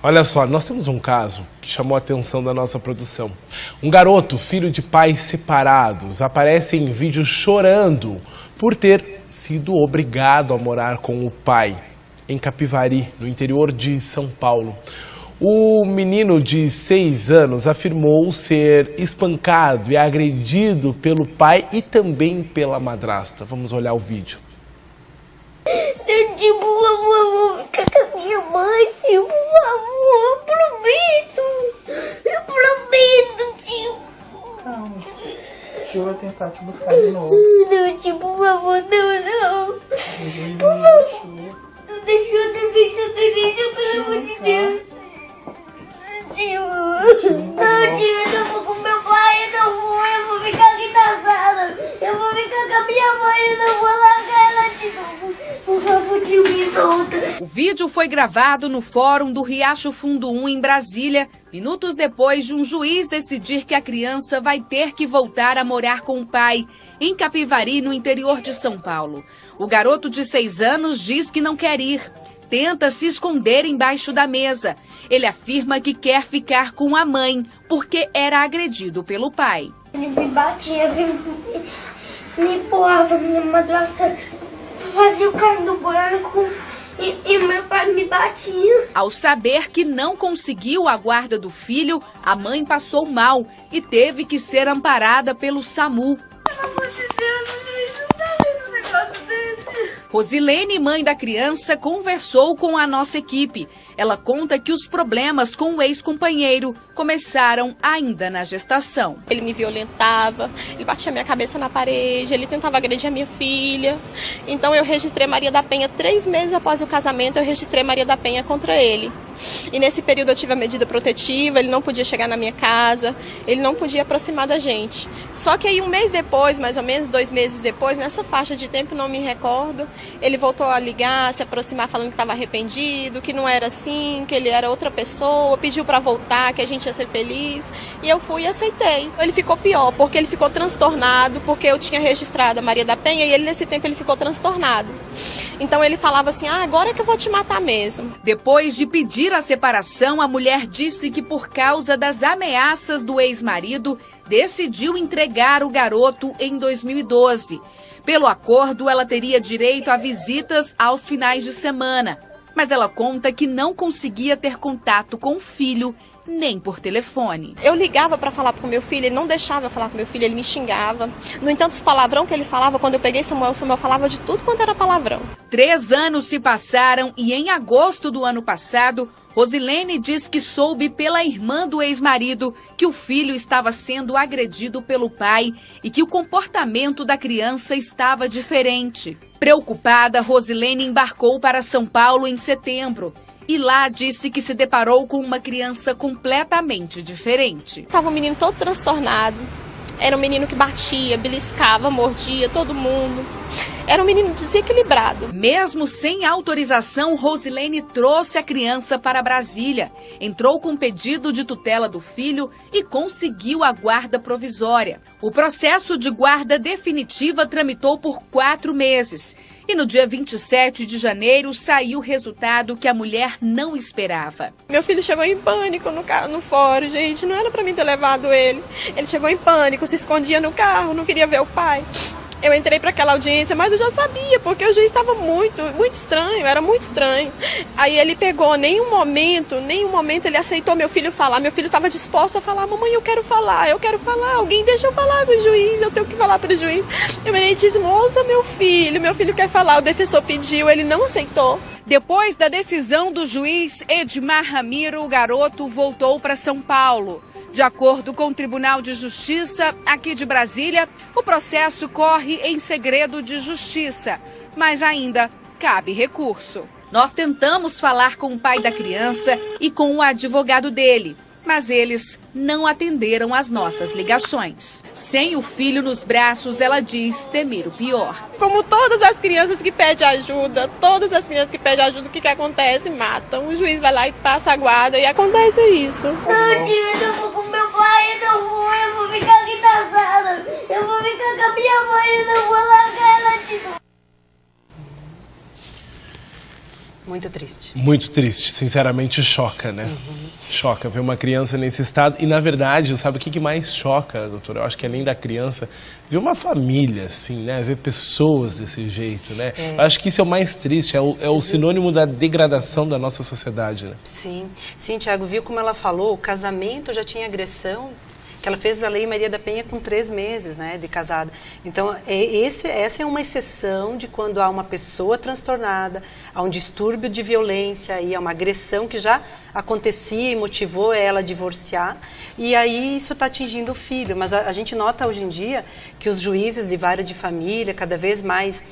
Olha só, nós temos um caso que chamou a atenção da nossa produção. Um garoto, filho de pais separados, aparece em vídeo chorando por ter sido obrigado a morar com o pai em Capivari, no interior de São Paulo. O menino de 6 anos afirmou ser espancado e agredido pelo pai e também pela madrasta. Vamos olhar o vídeo. Tio, por favor, eu vou ficar com a minha mãe, tio, por favor, eu prometo, tio. Calma, tio vai tentar te buscar de novo. Não, tio, por favor, não. Por favor, não deixa, pelo amor de Deus. Tio, não, tio, eu não vou com meu pai, eu vou ficar aqui na sala. Eu vou ficar com a minha mãe, eu não vou largar ela de novo. Por favor, tio, me solta. O vídeo foi gravado no Fórum do Riacho Fundo 1, em Brasília, minutos depois de um juiz decidir que a criança vai ter que voltar a morar com o pai, em Capivari, no interior de São Paulo. O garoto de 6 anos diz que não quer ir. Tenta se esconder embaixo da mesa. Ele afirma que quer ficar com a mãe, porque era agredido pelo pai. Ele me batia, me empurrava, minha madrasta fazia o carro do banco e meu pai me batia. Ao saber que não conseguiu a guarda do filho, a mãe passou mal e teve que ser amparada pelo SAMU. Pelo amor de Deus, o juiz não tá vendo um negócio desse. Rosilene, mãe da criança, conversou com a nossa equipe. Ela conta que os problemas com o ex-companheiro começaram ainda na gestação. Ele me violentava, ele batia minha cabeça na parede, ele tentava agredir a minha filha. Então eu registrei Maria da Penha 3 meses após o casamento, eu registrei Maria da Penha contra ele. E nesse período eu tive a medida protetiva, ele não podia chegar na minha casa, ele não podia aproximar da gente. Só que aí 1 mês depois, mais ou menos 2 meses depois, nessa faixa de tempo, não me recordo, ele voltou a ligar, se aproximar falando que estava arrependido, que não era assim, que ele era outra pessoa, pediu para voltar, que a gente ia ser feliz. E eu fui e aceitei. Ele ficou pior, porque ele ficou transtornado, porque eu tinha registrado a Maria da Penha e ele nesse tempo ele ficou transtornado. Então ele falava assim, agora que eu vou te matar mesmo. Depois de pedir a separação, a mulher disse que por causa das ameaças do ex-marido, decidiu entregar o garoto em 2012. Pelo acordo, ela teria direito a visitas aos finais de semana. Mas ela conta que não conseguia ter contato com o filho, nem por telefone. Eu ligava para falar com meu filho, ele não deixava eu falar com meu filho, ele me xingava. No entanto, os palavrão que ele falava, quando eu peguei Samuel falava de tudo quanto era palavrão. 3 anos se passaram e em agosto do ano passado, Rosilene diz que soube pela irmã do ex-marido que o filho estava sendo agredido pelo pai e que o comportamento da criança estava diferente. Preocupada, Rosilene embarcou para São Paulo em setembro. E lá disse que se deparou com uma criança completamente diferente. Estava um menino todo transtornado. Era um menino que batia, beliscava, mordia todo mundo. Era um menino desequilibrado. Mesmo sem autorização, Rosilene trouxe a criança para Brasília. Entrou com pedido de tutela do filho e conseguiu a guarda provisória. O processo de guarda definitiva tramitou por 4 meses. E no dia 27 de janeiro saiu o resultado que a mulher não esperava. Meu filho chegou em pânico no fórum, gente. Não era para mim ter levado ele. Ele chegou em pânico, se escondia no carro, não queria ver o pai. Eu entrei para aquela audiência, mas eu já sabia, porque o juiz estava muito estranho, era muito estranho. Aí ele pegou, nenhum momento ele aceitou meu filho falar. Meu filho estava disposto a falar, mamãe, eu quero falar, alguém deixa eu falar com o juiz, eu tenho que falar para o juiz. Eu me disse, ouça meu filho quer falar, o defensor pediu, ele não aceitou. Depois da decisão do juiz Edmar Ramiro, o garoto voltou para São Paulo. De acordo com o Tribunal de Justiça aqui de Brasília, o processo corre em segredo de justiça, mas ainda cabe recurso. Nós tentamos falar com o pai da criança e com o advogado dele, mas eles não atenderam às nossas ligações. Sem o filho nos braços, ela diz temer o pior. Como todas as crianças que pedem ajuda, o que acontece? Matam. O juiz vai lá e passa a guarda e acontece isso. Não, tio, eu não vou com meu pai, eu vou ficar aqui na sala. Eu vou ficar com a minha mãe, eu não vou largar ela de novo. Muito triste. Muito triste, sinceramente choca, né? Choca ver uma criança nesse estado. E, na verdade, sabe o que mais choca, doutora? Eu acho que além da criança, ver uma família, assim, né? Ver pessoas desse jeito, né? Eu acho que isso é o mais triste, é o sinônimo da degradação da nossa sociedade, né? Sim, sim, Tiago, viu como ela falou, o casamento já tinha agressão, que ela fez a Lei Maria da Penha com 3 meses, né, de casada. Então, essa é uma exceção de quando há uma pessoa transtornada, há um distúrbio de violência, e há uma agressão que já acontecia e motivou ela a divorciar, e aí isso está atingindo o filho. Mas a gente nota hoje em dia que os juízes de vara de família, cada vez mais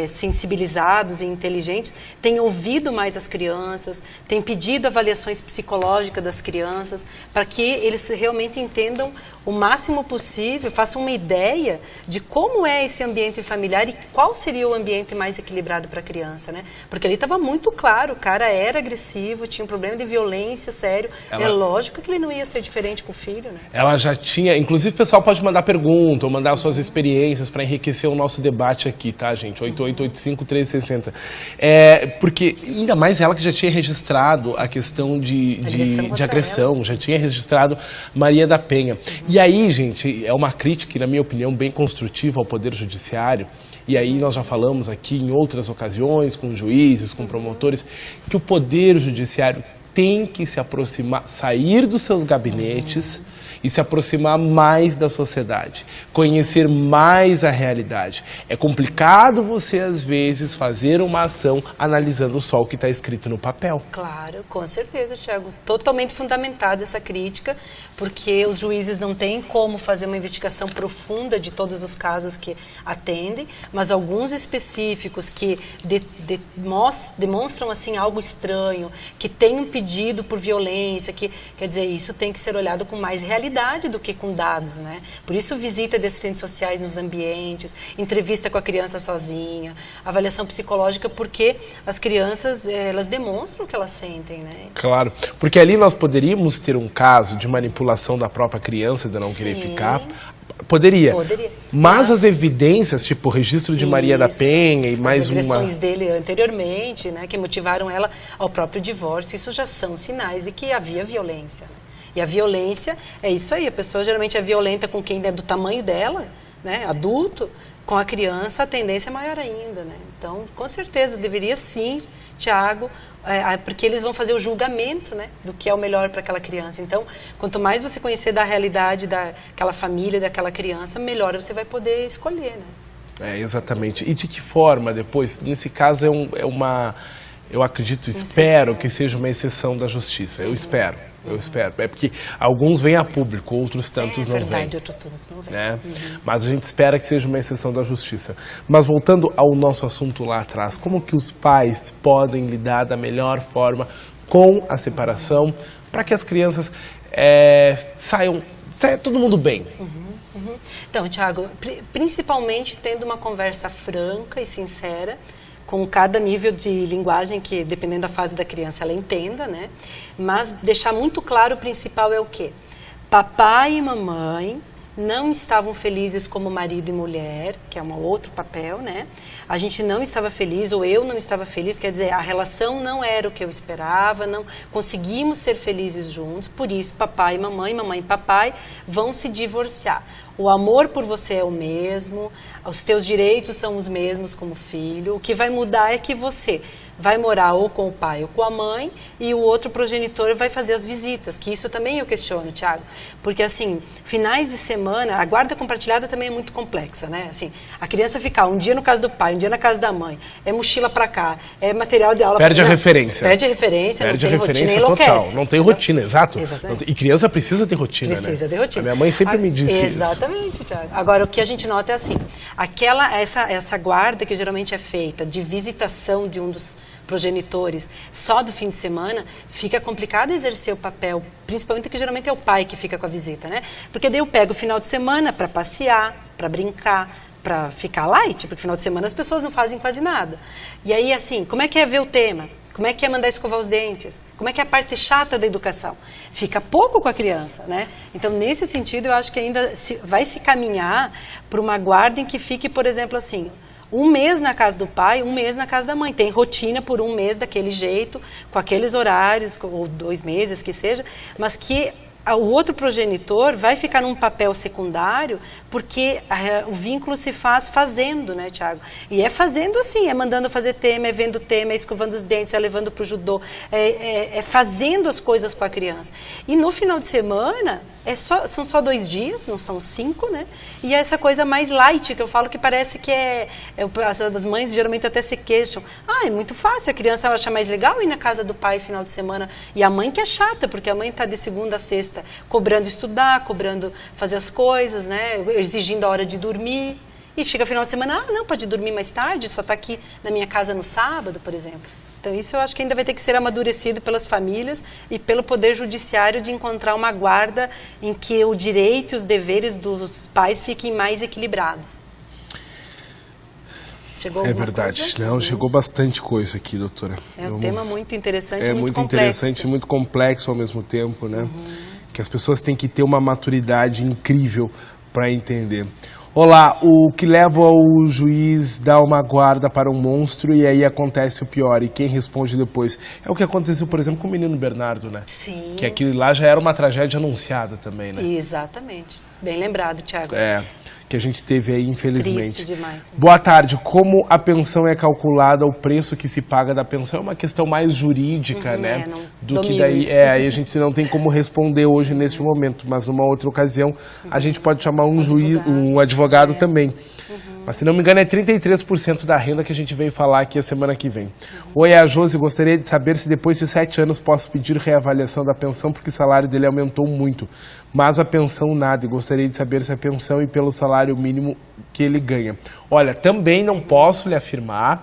sensibilizados e inteligentes, têm ouvido mais as crianças, têm pedido avaliações psicológicas das crianças, para que eles realmente entendam o máximo possível, façam uma ideia de como é esse ambiente familiar e qual seria o ambiente mais equilibrado para a criança, né? Porque ali estava muito claro, o cara era agressivo, tinha um problema de violência sério, é lógico que ele não ia ser diferente com o filho, né? Ela já tinha, inclusive o pessoal pode mandar pergunta ou mandar suas experiências para enriquecer o nosso debate aqui, tá, gente? 8885-1360. Porque ainda mais ela que já tinha registrado a questão de agressão, já tinha registrado Maria da Penha. E aí, gente, é uma crítica, na minha opinião, bem construtiva ao Poder Judiciário. E aí nós já falamos aqui em outras ocasiões, com juízes, com promotores, que o Poder Judiciário tem que se aproximar, sair dos seus gabinetes e se aproximar mais da sociedade, conhecer mais a realidade. É complicado você, às vezes, fazer uma ação analisando só o que está escrito no papel. Claro, com certeza, Tiago. Totalmente fundamentada essa crítica, porque os juízes não têm como fazer uma investigação profunda de todos os casos que atendem, mas alguns específicos que demonstram assim, algo estranho, que tem um pedido por violência, que, quer dizer, isso tem que ser olhado com mais realidade do que com dados, né? Por isso, visita de assistentes sociais nos ambientes, entrevista com a criança sozinha, avaliação psicológica, porque as crianças, elas demonstram o que elas sentem, né? Claro, porque ali nós poderíamos ter um caso de manipulação da própria criança, de não querer ficar. Poderia. Mas as evidências, tipo o registro de Maria da Penha e mais uma... As agressões dele anteriormente, né, que motivaram ela ao próprio divórcio, isso já são sinais de que havia violência. E a violência é isso aí, a pessoa geralmente é violenta com quem é do tamanho dela, né, adulto, com a criança a tendência é maior ainda, né? Então, com certeza, deveria sim, Tiago, porque eles vão fazer o julgamento, né, do que é o melhor para aquela criança. Então, quanto mais você conhecer da realidade daquela família, daquela criança, melhor você vai poder escolher, né? Exatamente. E de que forma depois? Nesse caso eu acredito, espero que seja uma exceção da justiça. Eu espero. É porque alguns vêm a público, outros tantos não vêm. Outros tantos não vêm. Né? Mas a gente espera que seja uma exceção da justiça. Mas voltando ao nosso assunto lá atrás, como que os pais podem lidar da melhor forma com a separação para que as crianças saiam todo mundo bem? Então, Tiago, principalmente tendo uma conversa franca e sincera, com cada nível de linguagem que, dependendo da fase da criança, ela entenda, né? Mas deixar muito claro o principal é o quê? Papai e mamãe não estavam felizes como marido e mulher, que é um outro papel, né? A gente não estava feliz, ou eu não estava feliz, quer dizer, a relação não era o que eu esperava, não conseguimos ser felizes juntos, por isso papai e mamãe e papai vão se divorciar. O amor por você é o mesmo, os teus direitos são os mesmos como filho, o que vai mudar é que você vai morar ou com o pai ou com a mãe e o outro progenitor vai fazer as visitas, que isso também eu questiono, Tiago, porque assim, finais de semana, a guarda compartilhada também é muito complexa, né? Assim, a criança ficar um dia no casa do pai, um dia na casa da mãe, é mochila pra cá, é material de aula... Perde a referência. Perde a referência, perde não tem a referência rotina, total. Não tem rotina, exato. Exatamente. E criança precisa ter rotina, precisa né? ter rotina. A minha mãe sempre me disse isso. Exatamente, Tiago. Agora, o que a gente nota é assim, essa guarda que geralmente é feita de visitação de um dos progenitores só do fim de semana, fica complicado exercer o papel, principalmente que geralmente é o pai que fica com a visita, né? Porque daí eu pego o final de semana para passear, para brincar, para ficar light, porque final de semana as pessoas não fazem quase nada. E aí, assim, como é que é ver o tema? Como é que é mandar escovar os dentes? Como é que é a parte chata da educação? Fica pouco com a criança, né? Então, nesse sentido, eu acho que ainda vai se caminhar para uma guarda em que fique, por exemplo, assim, Um mês na casa do pai, um mês na casa da mãe. Tem rotina por um mês daquele jeito, com aqueles horários, ou 2 meses que seja, mas que o outro progenitor vai ficar num papel secundário porque o vínculo se faz fazendo, né, Tiago? E é fazendo assim, é mandando fazer tema, é vendo tema, é escovando os dentes, é levando para o judô, é fazendo as coisas com a criança. E no final de semana, são só 2 dias, não são 5, né? E é essa coisa mais light, que eu falo que parece que as mães geralmente até se queixam. É muito fácil, a criança acha mais legal ir na casa do pai final de semana. E a mãe que é chata, porque a mãe está de segunda a sexta cobrando estudar, cobrando fazer as coisas, né? Exigindo a hora de dormir. E chega final de semana, não, pode dormir mais tarde, só está aqui na minha casa no sábado, por exemplo. Então isso eu acho que ainda vai ter que ser amadurecido pelas famílias e pelo Poder Judiciário de encontrar uma guarda em que o direito e os deveres dos pais fiquem mais equilibrados. É verdade, não, chegou bastante coisa aqui, doutora. É um tema muito interessante, muito interessante e muito complexo ao mesmo tempo, né? Que as pessoas têm que ter uma maturidade incrível para entender. Olá, o que leva o juiz dar uma guarda para um monstro e aí acontece o pior, e quem responde depois? É o que aconteceu, por exemplo, com o menino Bernardo, né? Sim. Que aquilo lá já era uma tragédia anunciada também, né? Exatamente. Bem lembrado, Tiago. Que a gente teve aí, infelizmente. Triste demais. Boa tarde. Como a pensão é calculada, o preço que se paga da pensão é uma questão mais jurídica, né? Do que daí. Aí a gente não tem como responder hoje neste momento, mas numa outra ocasião a gente pode chamar um juiz, um advogado também. Mas se não me engano é 33% da renda que a gente veio falar aqui a semana que vem. Oi, é a Josi, gostaria de saber se depois de 7 anos posso pedir reavaliação da pensão, porque o salário dele aumentou muito. Mas a pensão nada, e gostaria de saber se a pensão e pelo salário mínimo que ele ganha. Olha, também não posso lhe afirmar,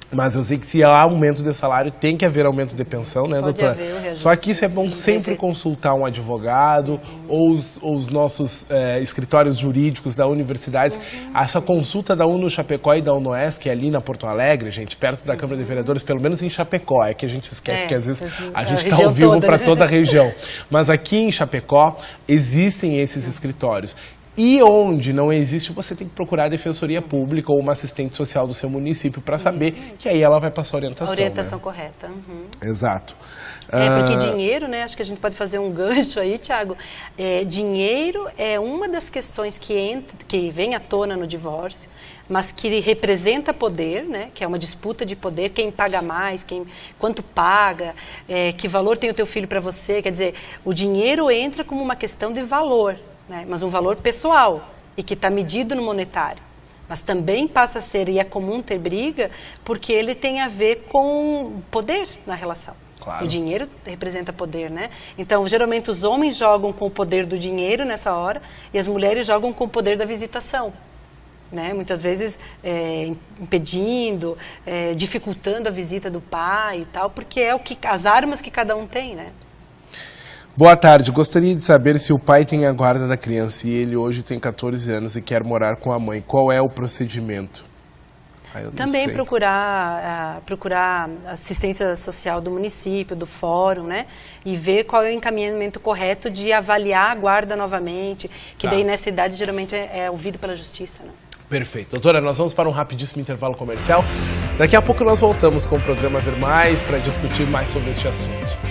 mas eu sei que se há aumento de salário, tem que haver aumento de pensão, né, doutora? Pode haver, só que isso é bom sempre consultar um advogado ou os nossos escritórios jurídicos da universidade. Essa consulta da UNO Chapecó e da UNOES, que é ali na Porto Alegre, gente, perto da Câmara de Vereadores, pelo menos em Chapecó, é que a gente esquece que às vezes a gente está ao vivo para toda a região. Mas aqui em Chapecó existem esses escritórios. E onde não existe, você tem que procurar a Defensoria Pública ou uma assistente social do seu município para saber, que aí ela vai passar a orientação. A orientação, né? Correta. Exato. Porque dinheiro, né? Acho que a gente pode fazer um gancho aí, Tiago. Dinheiro é uma das questões que vem à tona no divórcio, mas que representa poder, né? Que é uma disputa de poder, quem paga mais, quanto paga, que valor tem o teu filho para você. Quer dizer, o dinheiro entra como uma questão de valor, né? Mas um valor pessoal e que está medido no monetário. Mas também passa a ser, e é comum ter briga, porque ele tem a ver com poder na relação. Claro. O dinheiro representa poder, né? Então, geralmente os homens jogam com o poder do dinheiro nessa hora e as mulheres jogam com o poder da visitação, né? Muitas vezes impedindo, dificultando a visita do pai e tal, porque é as armas que cada um tem, né? Boa tarde, gostaria de saber se o pai tem a guarda da criança e ele hoje tem 14 anos e quer morar com a mãe. Qual é o procedimento? Também procurar assistência social do município, do fórum, né? E ver qual é o encaminhamento correto de avaliar a guarda novamente, que daí nessa idade geralmente é ouvido pela justiça, né? Perfeito. Doutora, nós vamos para um rapidíssimo intervalo comercial. Daqui a pouco nós voltamos com o programa Ver Mais para discutir mais sobre este assunto.